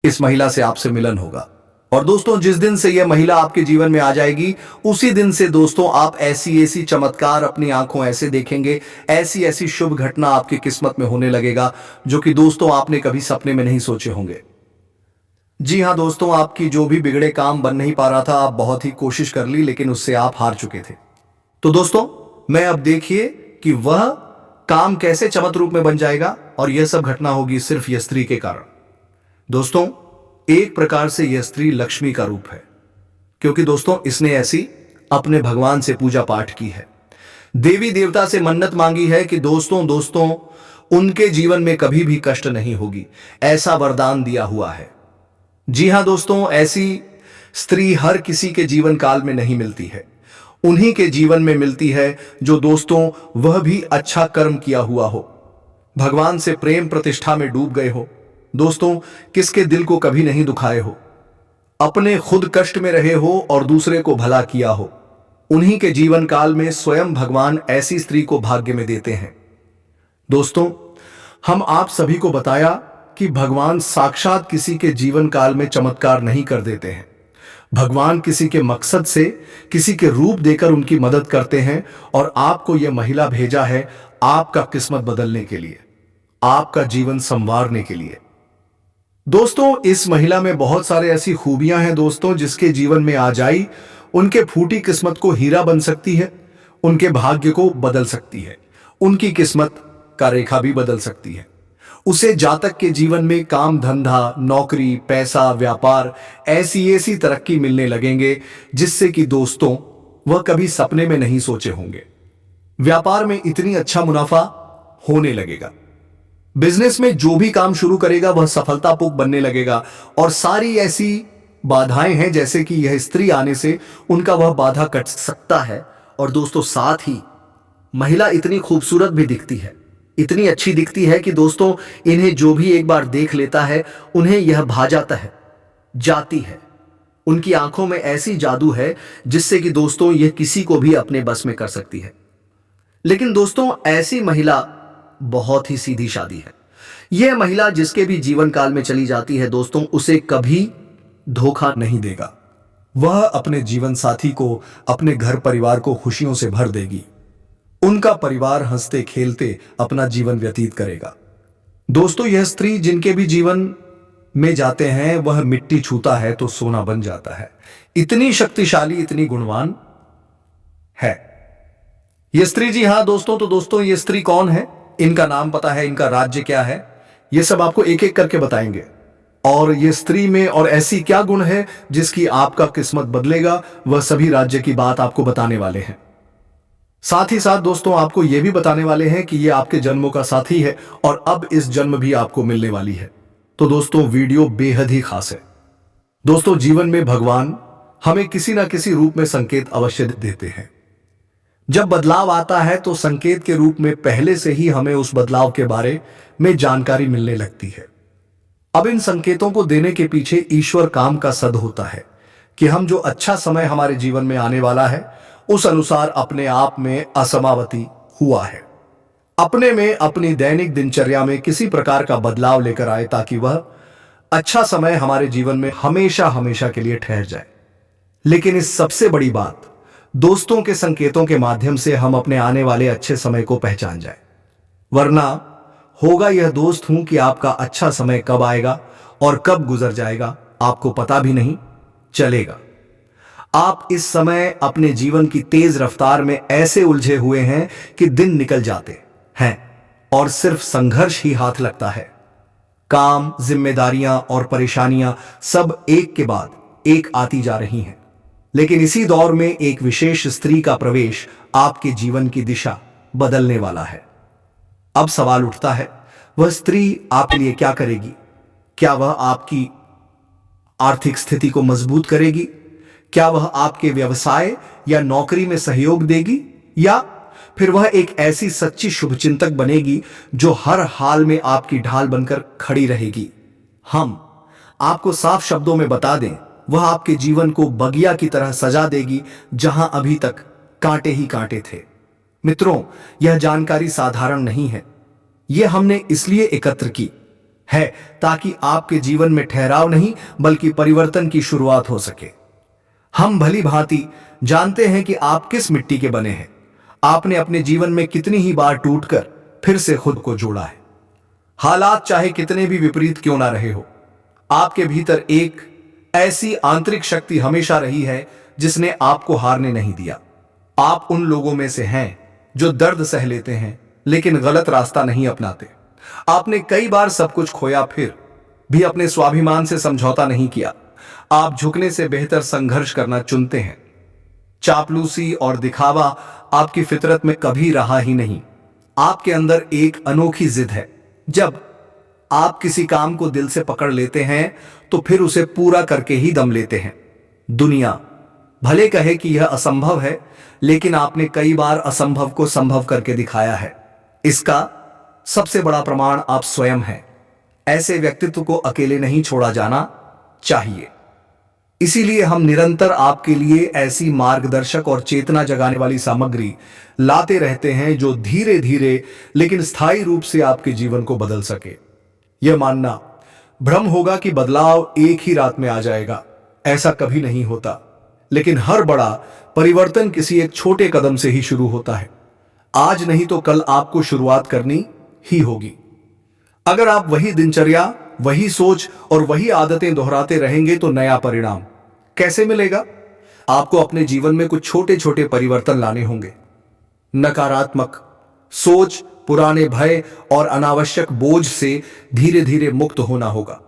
इस महिला से आपसे मिलन होगा। और दोस्तों, जिस दिन से यह महिला आपके जीवन में आ जाएगी, उसी दिन से दोस्तों आप ऐसी ऐसी चमत्कार अपनी आंखों ऐसे देखेंगे, ऐसी ऐसी शुभ घटना आपकी किस्मत में होने लगेगा, जो कि दोस्तों आपने कभी सपने में नहीं सोचे होंगे। जी हाँ दोस्तों, आपकी जो भी बिगड़े काम बन नहीं पा रहा था, आप बहुत ही कोशिश कर ली, लेकिन उससे आप हार चुके थे। तो दोस्तों, मैं अब देखिए कि वह काम कैसे चमत्कार रूप में बन जाएगा, और यह सब घटना होगी सिर्फ यह स्त्री के कारण। दोस्तों, एक प्रकार से यह स्त्री लक्ष्मी का रूप है, क्योंकि दोस्तों इसने ऐसी अपने भगवान से पूजा पाठ की है, देवी देवता से मन्नत मांगी है कि दोस्तों उनके जीवन में कभी भी कष्ट नहीं होगी, ऐसा वरदान दिया हुआ है। जी हां दोस्तों, ऐसी स्त्री हर किसी के जीवन काल में नहीं मिलती है, उन्हीं के जीवन में मिलती है जो दोस्तों वह भी अच्छा कर्म किया हुआ हो, भगवान से प्रेम प्रतिष्ठा में डूब गए हो, दोस्तों किसके दिल को कभी नहीं दुखाए हो, अपने खुद कष्ट में रहे हो और दूसरे को भला किया हो। उन्हीं के जीवन काल में स्वयं भगवान ऐसी स्त्री को भाग्य में देते हैं। दोस्तों, हम आप सभी को बताया कि भगवान साक्षात किसी के जीवन काल में चमत्कार नहीं कर देते हैं। भगवान किसी के मकसद से, किसी के रूप देकर उनकी मदद करते हैं, और आपको यह महिला भेजा है आपका किस्मत बदलने के लिए, आपका जीवन संवारने के लिए। दोस्तों, इस महिला में बहुत सारे ऐसी खूबियां हैं दोस्तों, जिसके जीवन में आ जाई उनके फूटी किस्मत को हीरा बन सकती है, उनके भाग्य को बदल सकती है, उनकी किस्मत का रेखा भी बदल सकती है। उसे जातक के जीवन में काम धंधा, नौकरी, पैसा, व्यापार, ऐसी ऐसी तरक्की मिलने लगेंगे जिससे कि दोस्तों वह कभी सपने में नहीं सोचे होंगे। व्यापार में इतनी अच्छा मुनाफा होने लगेगा, बिजनेस में जो भी काम शुरू करेगा वह सफलतापूर्वक बनने लगेगा, और सारी ऐसी बाधाएं हैं जैसे कि यह स्त्री आने से उनका वह बाधा कट सकता है। और दोस्तों, साथ ही महिला इतनी खूबसूरत भी दिखती है, इतनी अच्छी दिखती है कि दोस्तों इन्हें जो भी एक बार देख लेता है उन्हें यह भा जाता है, जाती है। उनकी आंखों में ऐसी जादू है जिससे कि दोस्तों यह किसी को भी अपने बस में कर सकती है। लेकिन दोस्तों, ऐसी महिला बहुत ही सीधी शादी है। यह महिला जिसके भी जीवन काल में चली जाती है दोस्तों, उसे कभी धोखा नहीं देगा। वह अपने जीवन साथी को, अपने घर परिवार को खुशियों से भर देगी। उनका परिवार हंसते खेलते अपना जीवन व्यतीत करेगा। दोस्तों, यह स्त्री जिनके भी जीवन में जाते हैं वह मिट्टी छूता है तो सोना बन जाता है, इतनी शक्तिशाली, इतनी गुणवान है यह स्त्री। जी हां दोस्तों, तो दोस्तों यह स्त्री कौन है, इनका नाम पता है, इनका राज्य क्या है, यह सब आपको एक एक करके बताएंगे। और यह स्त्री में और ऐसी क्या गुण है जिसकी आपका किस्मत बदलेगा, वह सभी राज्य की बात आपको बताने वाले हैं। साथ ही साथ दोस्तों आपको यह भी बताने वाले हैं कि यह आपके जन्मों का साथी है और अब इस जन्म भी आपको मिलने वाली है। तो दोस्तों, वीडियो बेहद ही खास है। दोस्तों, जीवन में भगवान हमें किसी ना किसी रूप में संकेत अवश्य देते हैं। जब बदलाव आता है तो संकेत के रूप में पहले से ही हमें उस बदलाव के बारे में जानकारी मिलने लगती है। अब इन संकेतों को देने के पीछे ईश्वर काम का सद होता है कि हम जो अच्छा समय हमारे जीवन में आने वाला है उस अनुसार अपने आप में असमावती हुआ है, अपने में अपनी दैनिक दिनचर्या में किसी प्रकार का बदलाव लेकर आए, ताकि वह अच्छा समय हमारे जीवन में हमेशा हमेशा के लिए ठहर जाए। लेकिन इस सबसे बड़ी बात, दोस्तों के संकेतों के माध्यम से हम अपने आने वाले अच्छे समय को पहचान जाए, वरना होगा यह दोस्त हूं कि आपका अच्छा समय कब आएगा और कब गुजर जाएगा आपको पता भी नहीं चलेगा। आप इस समय अपने जीवन की तेज रफ्तार में ऐसे उलझे हुए हैं कि दिन निकल जाते हैं और सिर्फ संघर्ष ही हाथ लगता है। काम, जिम्मेदारियां और परेशानियां सब एक के बाद एक आती जा रही हैं। लेकिन इसी दौर में एक विशेष स्त्री का प्रवेश आपके जीवन की दिशा बदलने वाला है। अब सवाल उठता है, वह स्त्री आपके लिए क्या करेगी? क्या वह आपकी आर्थिक स्थिति को मजबूत करेगी? क्या वह आपके व्यवसाय या नौकरी में सहयोग देगी? या फिर वह एक ऐसी सच्ची शुभचिंतक बनेगी जो हर हाल में आपकी ढाल बनकर खड़ी रहेगी? हम आपको साफ शब्दों में बता दें, वह आपके जीवन को बगिया की तरह सजा देगी जहां अभी तक कांटे ही कांटे थे। मित्रों, यह जानकारी साधारण नहीं है। यह हमने इसलिए एकत्र की है, ताकि आपके जीवन में ठहराव नहीं बल्कि परिवर्तन की शुरुआत हो सके। हम भली भांति जानते हैं कि आप किस मिट्टी के बने हैं। आपने अपने जीवन में कितनी ही बार टूटकर फिर से खुद को जोड़ा है। हालात चाहे कितने भी विपरीत क्यों ना रहे हो, आपके भीतर एक ऐसी आंतरिक शक्ति हमेशा रही है जिसने आपको हारने नहीं दिया। आप उन लोगों में से हैं जो दर्द सह लेते हैं लेकिन गलत रास्ता नहीं अपनाते। आपने कई बार सब कुछ खोया, फिर भी अपने स्वाभिमान से समझौता नहीं किया। आप झुकने से बेहतर संघर्ष करना चुनते हैं। चापलूसी और दिखावा आपकी फितरत में कभी रहा ही नहीं। आपके अंदर एक अनोखी जिद है। जब आप किसी काम को दिल से पकड़ लेते हैं तो फिर उसे पूरा करके ही दम लेते हैं। दुनिया भले कहे कि यह असंभव है, लेकिन आपने कई बार असंभव को संभव करके दिखाया है। इसका सबसे बड़ा प्रमाण आप स्वयं हैं। ऐसे व्यक्तित्व को अकेले नहीं छोड़ा जाना चाहिए। इसीलिए हम निरंतर आपके लिए ऐसी मार्गदर्शक और चेतना जगाने वाली सामग्री लाते रहते हैं जो धीरे धीरे लेकिन स्थायी रूप से आपके जीवन को बदल सके। यह मानना भ्रम होगा कि बदलाव एक ही रात में आ जाएगा। ऐसा कभी नहीं होता, लेकिन हर बड़ा परिवर्तन किसी एक छोटे कदम से ही शुरू होता है। आज नहीं तो कल आपको शुरुआत करनी ही होगी। अगर आप वही दिनचर्या, वही सोच और वही आदतें दोहराते रहेंगे तो नया परिणाम कैसे मिलेगा? आपको अपने जीवन में कुछ छोटे छोटे परिवर्तन लाने होंगे। नकारात्मक सोच, पुराने भय और अनावश्यक बोझ से धीरे धीरे मुक्त होना होगा।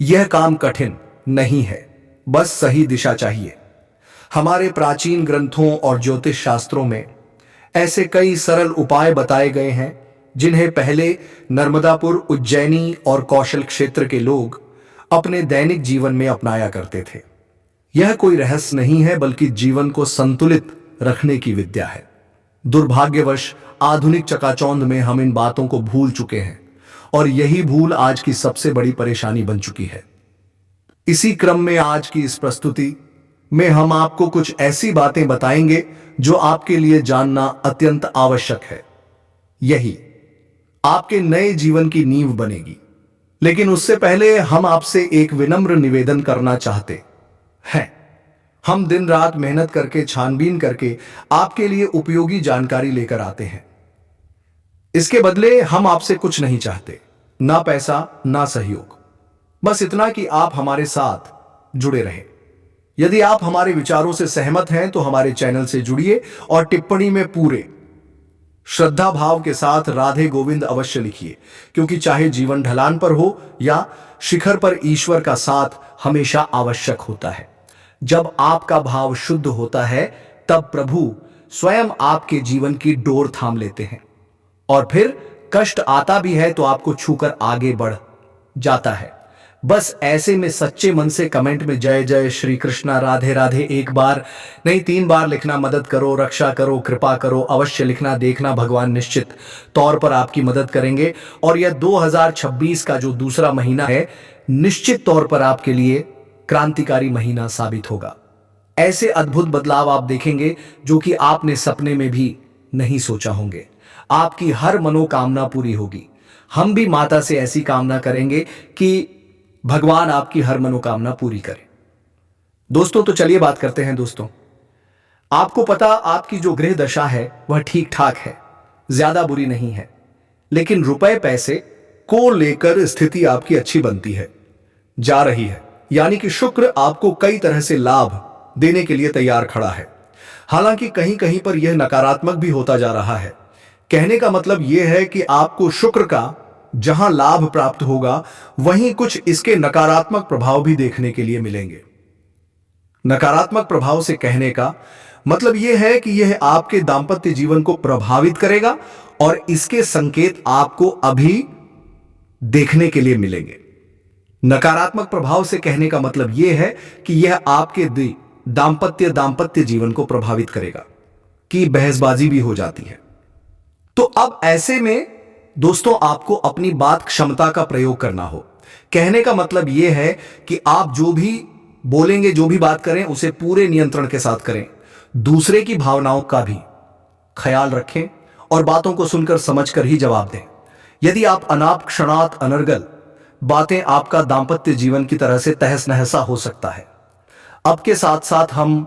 यह काम कठिन नहीं है, बस सही दिशा चाहिए। हमारे प्राचीन ग्रंथों और ज्योतिष शास्त्रों में ऐसे कई सरल उपाय बताए गए हैं जिन्हें पहले नर्मदापुर, उज्जैनी और कौशल क्षेत्र के लोग अपने दैनिक जीवन में अपनाया करते थे। यह कोई रहस्य नहीं है, बल्कि जीवन को संतुलित रखने की विद्या है। दुर्भाग्यवश आधुनिक चकाचौंध में हम इन बातों को भूल चुके हैं और यही भूल आज की सबसे बड़ी परेशानी बन चुकी है। इसी क्रम में आज की इस प्रस्तुति में हम आपको कुछ ऐसी बातें बताएंगे जो आपके लिए जानना अत्यंत आवश्यक है। यही आपके नए जीवन की नींव बनेगी। लेकिन उससे पहले हम आपसे एक विनम्र निवेदन करना चाहते हैं। हम दिन रात मेहनत करके, छानबीन करके आपके लिए उपयोगी जानकारी लेकर आते हैं। इसके बदले हम आपसे कुछ नहीं चाहते, ना पैसा ना सहयोग, बस इतना कि आप हमारे साथ जुड़े रहें। यदि आप हमारे विचारों से सहमत हैं तो हमारे चैनल से जुड़िए और टिप्पणी में पूरे श्रद्धा भाव के साथ राधे गोविंद अवश्य लिखिए, क्योंकि चाहे जीवन ढलान पर हो या शिखर पर, ईश्वर का साथ हमेशा आवश्यक होता है। जब आपका भाव शुद्ध होता है तब प्रभु स्वयं आपके जीवन की डोर थाम लेते हैं और फिर कष्ट आता भी है तो आपको छूकर आगे बढ़ जाता है। बस ऐसे में सच्चे मन से कमेंट में जय जय श्री कृष्णा, राधे राधे एक बार नहीं 3 बार लिखना। मदद करो, रक्षा करो, कृपा करो अवश्य लिखना। देखना भगवान निश्चित तौर पर आपकी मदद करेंगे और यह 2026 का जो दूसरा महीना है निश्चित तौर पर आपके लिए क्रांतिकारी महीना साबित होगा। ऐसे अद्भुत बदलाव आप देखेंगे जो कि आपने सपने में भी नहीं सोचा होंगे। आपकी हर मनोकामना पूरी होगी। हम भी माता से ऐसी कामना करेंगे कि भगवान आपकी हर मनोकामना पूरी करे। दोस्तों तो चलिए बात करते हैं। दोस्तों, आपको पता आपकी जो गृह दशा है वह ठीक ठाक है, ज्यादा बुरी नहीं है, लेकिन रुपए पैसे को लेकर स्थिति आपकी अच्छी बनती है, जा रही है। यानी कि शुक्र आपको कई तरह से लाभ देने के लिए तैयार खड़ा है। हालांकि कहीं कहीं पर यह नकारात्मक भी होता जा रहा है। कहने का मतलब यह है कि आपको शुक्र का जहां लाभ प्राप्त होगा वहीं कुछ इसके नकारात्मक प्रभाव भी देखने के लिए मिलेंगे। नकारात्मक प्रभाव से कहने का मतलब यह है कि यह आपके दांपत्य जीवन को प्रभावित करेगा और इसके संकेत आपको अभी देखने के लिए मिलेंगे। नकारात्मक प्रभाव से कहने का मतलब यह है कि यह आपके दांपत्य जीवन को प्रभावित करेगा, कि बहसबाजी भी हो जाती है। तो अब ऐसे में दोस्तों आपको अपनी बात क्षमता का प्रयोग करना हो। कहने का मतलब यह है कि आप जो भी बोलेंगे, जो भी बात करें, उसे पूरे नियंत्रण के साथ करें। दूसरे की भावनाओं का भी ख्याल रखें और बातों को सुनकर समझकर ही जवाब दें। यदि आप अनाप क्षणात अनर्गल बातें आपका दाम्पत्य जीवन की तरह से तहस नहसा हो सकता है। अब के साथ साथ हम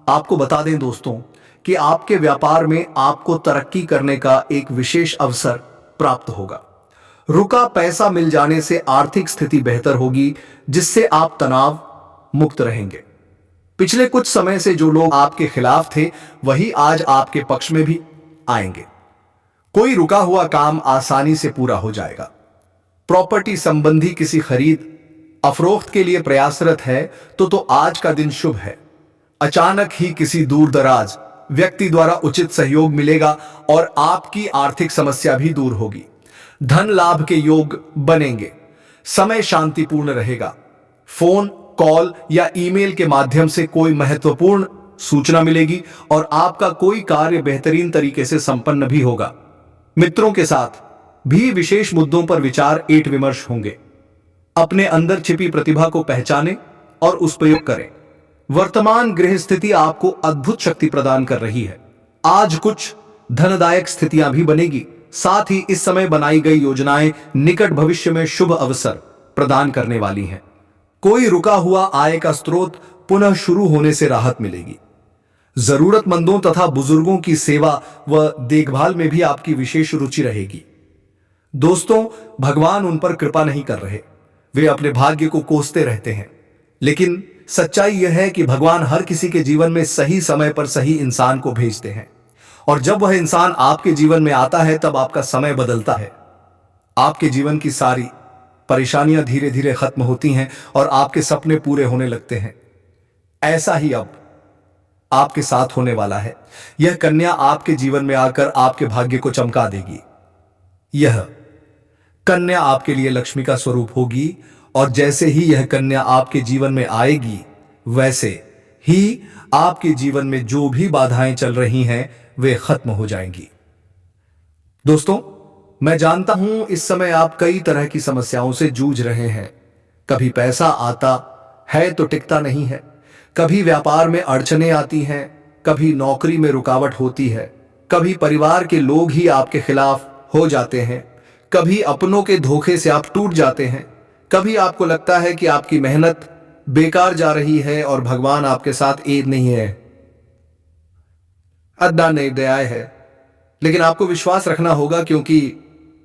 आपको बता दें दोस्तों कि आपके व्यापार में आपको तरक्की करने का एक विशेष अवसर प्राप्त होगा। रुका पैसा मिल जाने से आर्थिक स्थिति बेहतर होगी, जिससे आप तनाव मुक्त रहेंगे। पिछले कुछ समय से जो लोग आपके खिलाफ थे वही आज आपके पक्ष में भी आएंगे। कोई रुका हुआ काम आसानी से पूरा हो जाएगा। प्रॉपर्टी संबंधी किसी खरीद अफरोख्त के लिए प्रयासरत है तो आज का दिन शुभ है। अचानक ही किसी दूर दराज व्यक्ति द्वारा उचित सहयोग मिलेगा और आपकी आर्थिक समस्या भी दूर होगी। धन लाभ के योग बनेंगे। समय शांतिपूर्ण रहेगा। फोन कॉल या ईमेल के माध्यम से कोई महत्वपूर्ण सूचना मिलेगी और आपका कोई कार्य बेहतरीन तरीके से संपन्न भी होगा। मित्रों के साथ भी विशेष मुद्दों पर विचार एट विमर्श होंगे। अपने अंदर छिपी प्रतिभा को पहचानें और उस प्रयोग करें। वर्तमान गृह स्थिति आपको अद्भुत शक्ति प्रदान कर रही है। आज कुछ धनदायक स्थितियां भी बनेगी। साथ ही इस समय बनाई गई योजनाएं निकट भविष्य में शुभ अवसर प्रदान करने वाली हैं। कोई रुका हुआ आय का स्रोत पुनः शुरू होने से राहत मिलेगी। जरूरतमंदों तथा बुजुर्गों की सेवा व देखभाल में भी आपकी विशेष रुचि रहेगी। दोस्तों, भगवान उन पर कृपा नहीं कर रहे, वे अपने भाग्य को कोसते रहते हैं। लेकिन सच्चाई यह है कि भगवान हर किसी के जीवन में सही समय पर सही इंसान को भेजते हैं और जब वह इंसान आपके जीवन में आता है तब आपका समय बदलता है। आपके जीवन की सारी परेशानियां धीरे धीरे खत्म होती हैं और आपके सपने पूरे होने लगते हैं। ऐसा ही अब आपके साथ होने वाला है। यह कन्या आपके जीवन में आकर आपके भाग्य को चमका देगी। यह कन्या आपके लिए लक्ष्मी का स्वरूप होगी और जैसे ही यह कन्या आपके जीवन में आएगी वैसे ही आपके जीवन में जो भी बाधाएं चल रही हैं वे खत्म हो जाएंगी। दोस्तों, मैं जानता हूं इस समय आप कई तरह की समस्याओं से जूझ रहे हैं। कभी पैसा आता है तो टिकता नहीं है, कभी व्यापार में अड़चनें आती हैं, कभी नौकरी में रुकावट होती है, कभी परिवार के लोग ही आपके खिलाफ हो जाते हैं, कभी अपनों के धोखे से आप टूट जाते हैं, कभी आपको लगता है कि आपकी मेहनत बेकार जा रही है और भगवान आपके साथ ऐड नहीं है, अद्दा नहीं दयाय है। लेकिन आपको विश्वास रखना होगा क्योंकि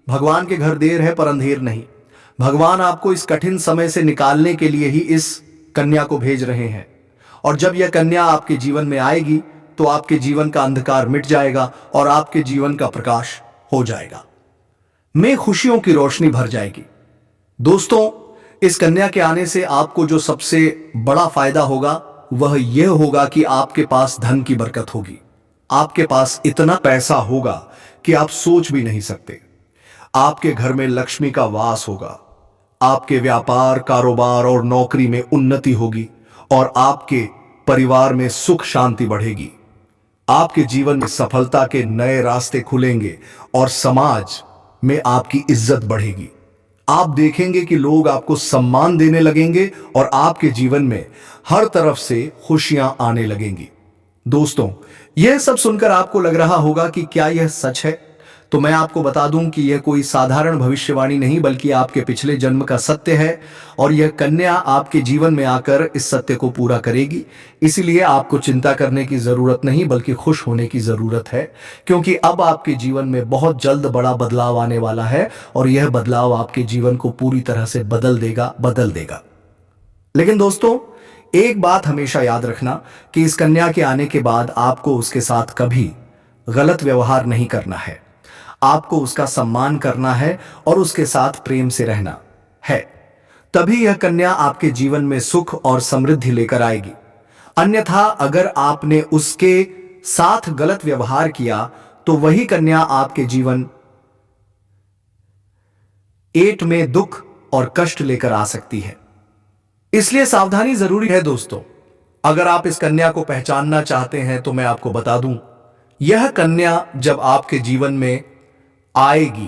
भगवान के घर देर है पर अंधेर नहीं। भगवान आपको इस कठिन समय से निकालने के लिए ही इस कन्या को भेज रहे हैं और जब यह कन्या आपके जीवन में आएगी तो आपके जीवन का अंधकार मिट जाएगा और आपके जीवन का प्रकाश हो जाएगा। में खुशियों की रोशनी भर जाएगी। दोस्तों, इस कन्या के आने से आपको जो सबसे बड़ा फायदा होगा वह यह होगा कि आपके पास धन की बरकत होगी। आपके पास इतना पैसा होगा कि आप सोच भी नहीं सकते। आपके घर में लक्ष्मी का वास होगा। आपके व्यापार, कारोबार और नौकरी में उन्नति होगी और आपके परिवार में सुख शांति बढ़ेगी। आपके जीवन में सफलता के नए रास्ते खुलेंगे और समाज में आपकी इज्जत बढ़ेगी। आप देखेंगे कि लोग आपको सम्मान देने लगेंगे और आपके जीवन में हर तरफ से खुशियां आने लगेंगी। दोस्तों, यह सब सुनकर आपको लग रहा होगा कि क्या यह सच है? तो मैं आपको बता दूं कि यह कोई साधारण भविष्यवाणी नहीं बल्कि आपके पिछले जन्म का सत्य है और यह कन्या आपके जीवन में आकर इस सत्य को पूरा करेगी। इसीलिए आपको चिंता करने की जरूरत नहीं बल्कि खुश होने की जरूरत है, क्योंकि अब आपके जीवन में बहुत जल्द बड़ा बदलाव आने वाला है और यह बदलाव आपके जीवन को पूरी तरह से बदल देगा। लेकिन दोस्तों, एक बात हमेशा याद रखना कि इस कन्या के आने के बाद आपको उसके साथ कभी गलत व्यवहार नहीं करना है। आपको उसका सम्मान करना है और उसके साथ प्रेम से रहना है। तभी यह कन्या आपके जीवन में सुख और समृद्धि लेकर आएगी। अन्यथा अगर आपने उसके साथ गलत व्यवहार किया तो वही कन्या आपके जीवन एट में दुख और कष्ट लेकर आ सकती है। इसलिए सावधानी जरूरी है दोस्तों। अगर आप इस कन्या को पहचानना चाहते हैं तो मैं आपको बता दूं, यह कन्या जब आपके जीवन में आएगी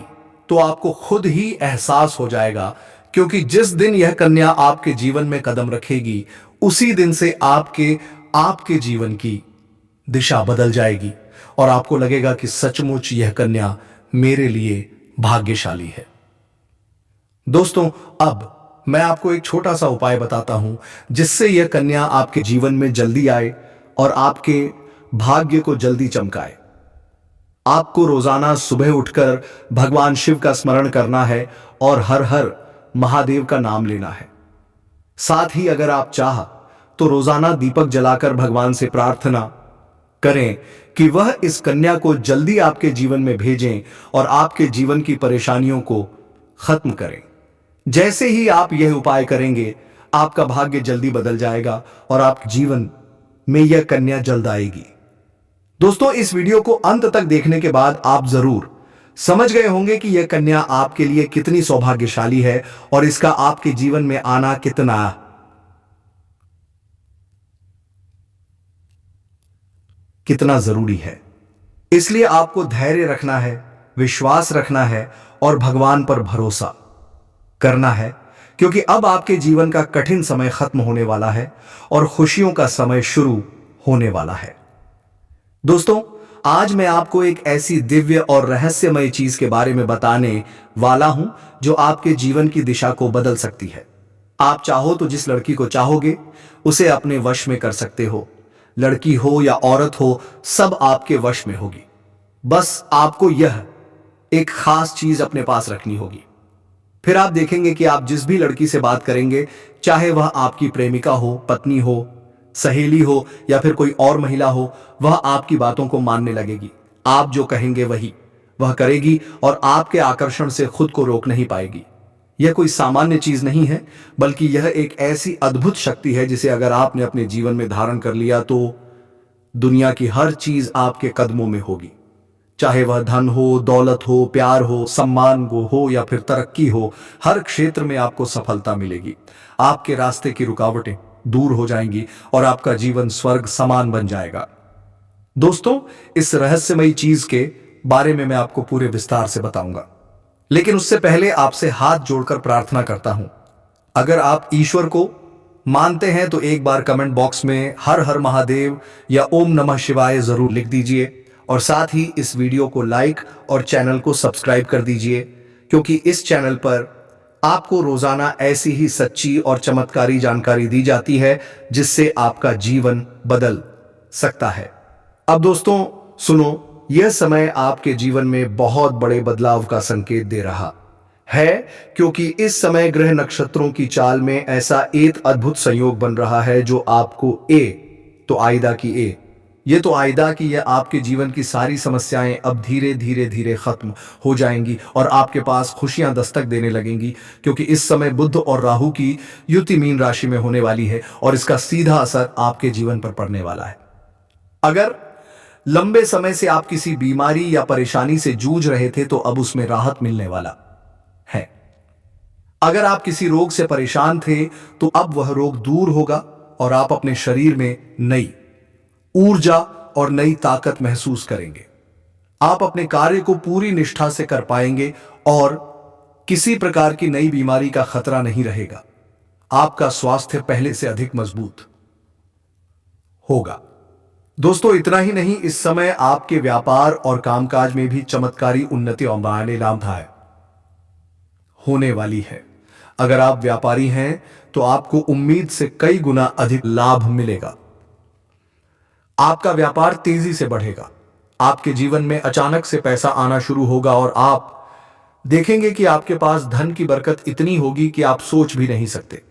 तो आपको खुद ही एहसास हो जाएगा, क्योंकि जिस दिन यह कन्या आपके जीवन में कदम रखेगी उसी दिन से आपके जीवन की दिशा बदल जाएगी और आपको लगेगा कि सचमुच यह कन्या मेरे लिए भाग्यशाली है। दोस्तों, अब मैं आपको एक छोटा सा उपाय बताता हूं जिससे यह कन्या आपके जीवन में जल्दी आए और आपके भाग्य को जल्दी चमकाए। आपको रोजाना सुबह उठकर भगवान शिव का स्मरण करना है और हर हर महादेव का नाम लेना है। साथ ही अगर आप चाह तो रोजाना दीपक जलाकर भगवान से प्रार्थना करें कि वह इस कन्या को जल्दी आपके जीवन में भेजें और आपके जीवन की परेशानियों को खत्म करें। जैसे ही आप यह उपाय करेंगे, आपका भाग्य जल्दी बदल जाएगा और आपके जीवन में यह कन्या जल्द आएगी। दोस्तों, इस वीडियो को अंत तक देखने के बाद आप जरूर समझ गए होंगे कि यह कन्या आपके लिए कितनी सौभाग्यशाली है और इसका आपके जीवन में आना कितना जरूरी है। इसलिए आपको धैर्य रखना है, विश्वास रखना है और भगवान पर भरोसा करना है, क्योंकि अब आपके जीवन का कठिन समय खत्म होने वाला है और खुशियों का समय शुरू होने वाला है। दोस्तों, आज मैं आपको एक ऐसी दिव्य और रहस्यमय चीज के बारे में बताने वाला हूं जो आपके जीवन की दिशा को बदल सकती है। आप चाहो तो जिस लड़की को चाहोगे उसे अपने वश में कर सकते हो। लड़की हो या औरत हो, सब आपके वश में होगी। बस आपको यह एक खास चीज अपने पास रखनी होगी। फिर आप देखेंगे कि आप जिस भी लड़की से बात करेंगे, चाहे वह आपकी प्रेमिका हो, पत्नी हो, सहेली हो या फिर कोई और महिला हो, वह आपकी बातों को मानने लगेगी। आप जो कहेंगे वही वह करेगी और आपके आकर्षण से खुद को रोक नहीं पाएगी। यह कोई सामान्य चीज नहीं है, बल्कि यह एक ऐसी अद्भुत शक्ति है जिसे अगर आपने अपने जीवन में धारण कर लिया तो दुनिया की हर चीज आपके कदमों में होगी। चाहे वह धन हो, दौलत हो, प्यार हो, सम्मान हो या फिर तरक्की हो, हर क्षेत्र में आपको सफलता मिलेगी। आपके रास्ते की रुकावटें दूर हो जाएंगी और आपका जीवन स्वर्ग समान बन जाएगा। दोस्तों, इस रहस्यमयी चीज के बारे में मैं आपको पूरे विस्तार से बताऊंगा, लेकिन उससे पहले आपसे हाथ जोड़कर प्रार्थना करता हूं। अगर आप ईश्वर को मानते हैं तो एक बार कमेंट बॉक्स में हर हर महादेव या ओम नमः शिवाय जरूर लिख दीजिए और साथ ही इस वीडियो को लाइक और चैनल को सब्सक्राइब कर दीजिए, क्योंकि इस चैनल पर आपको रोजाना ऐसी ही सच्ची और चमत्कारी जानकारी दी जाती है जिससे आपका जीवन बदल सकता है। अब दोस्तों सुनो, यह समय आपके जीवन में बहुत बड़े बदलाव का संकेत दे रहा है, क्योंकि इस समय ग्रह नक्षत्रों की चाल में ऐसा एक अद्भुत संयोग बन रहा है जो आपको ये तो आइदा कि यह आपके जीवन की सारी समस्याएं अब धीरे धीरे खत्म हो जाएंगी और आपके पास खुशियां दस्तक देने लगेंगी, क्योंकि इस समय बुध और राहु की युति मीन राशि में होने वाली है और इसका सीधा असर आपके जीवन पर पड़ने वाला है। अगर लंबे समय से आप किसी बीमारी या परेशानी से जूझ रहे थे तो अब उसमें राहत मिलने वाला है। अगर आप किसी रोग से परेशान थे तो अब वह रोग दूर होगा और आप अपने शरीर में नई ऊर्जा और नई ताकत महसूस करेंगे। आप अपने कार्य को पूरी निष्ठा से कर पाएंगे और किसी प्रकार की नई बीमारी का खतरा नहीं रहेगा। आपका स्वास्थ्य पहले से अधिक मजबूत होगा। दोस्तों, इतना ही नहीं, इस समय आपके व्यापार और कामकाज में भी चमत्कारी उन्नति और लाभदायक होने वाली है। अगर आप व्यापारी हैं तो आपको उम्मीद से कई गुना अधिक लाभ मिलेगा। आपका व्यापार तेजी से बढ़ेगा। आपके जीवन में अचानक से पैसा आना शुरू होगा और आप देखेंगे कि आपके पास धन की बरकत इतनी होगी कि आप सोच भी नहीं सकते।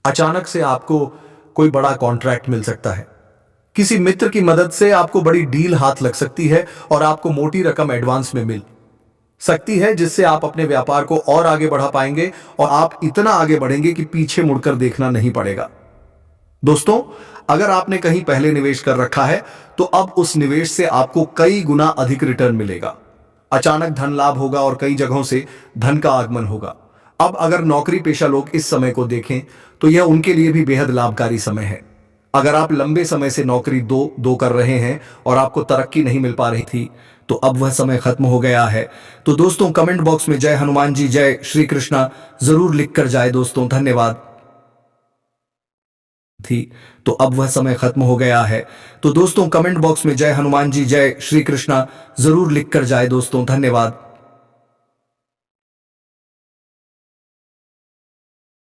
अचानक से आपको कोई बड़ा कॉन्ट्रैक्ट मिल सकता है। किसी मित्र की मदद से आपको बड़ी डील हाथ लग सकती है और आपको मोटी रकम एडवांस में मिल सकती है, जिससे आप अपने व्यापार को और आगे बढ़ा पाएंगे और आप इतना आगे बढ़ेंगे कि पीछे मुड़कर देखना नहीं पड़ेगा। दोस्तों, अगर आपने कहीं पहले निवेश कर रखा है तो अब उस निवेश से आपको कई गुना अधिक रिटर्न मिलेगा। अचानक धन लाभ होगा और कई जगहों से धन का आगमन होगा। अब अगर नौकरी पेशा लोग इस समय को देखें तो यह उनके लिए भी बेहद लाभकारी समय है। अगर आप लंबे समय से नौकरी दो कर रहे हैं और आपको तरक्की नहीं मिल पा रही थी तो अब वह समय खत्म हो गया है। तो दोस्तों, कमेंट बॉक्स में जय हनुमान जी, जय श्री कृष्णा जरूर लिखकर जाए। दोस्तों, धन्यवाद। तो अब वह समय खत्म हो गया है। तो दोस्तों, कमेंट बॉक्स में जय हनुमान जी, जय श्री कृष्णा जरूर लिखकर जाए। दोस्तों, धन्यवाद।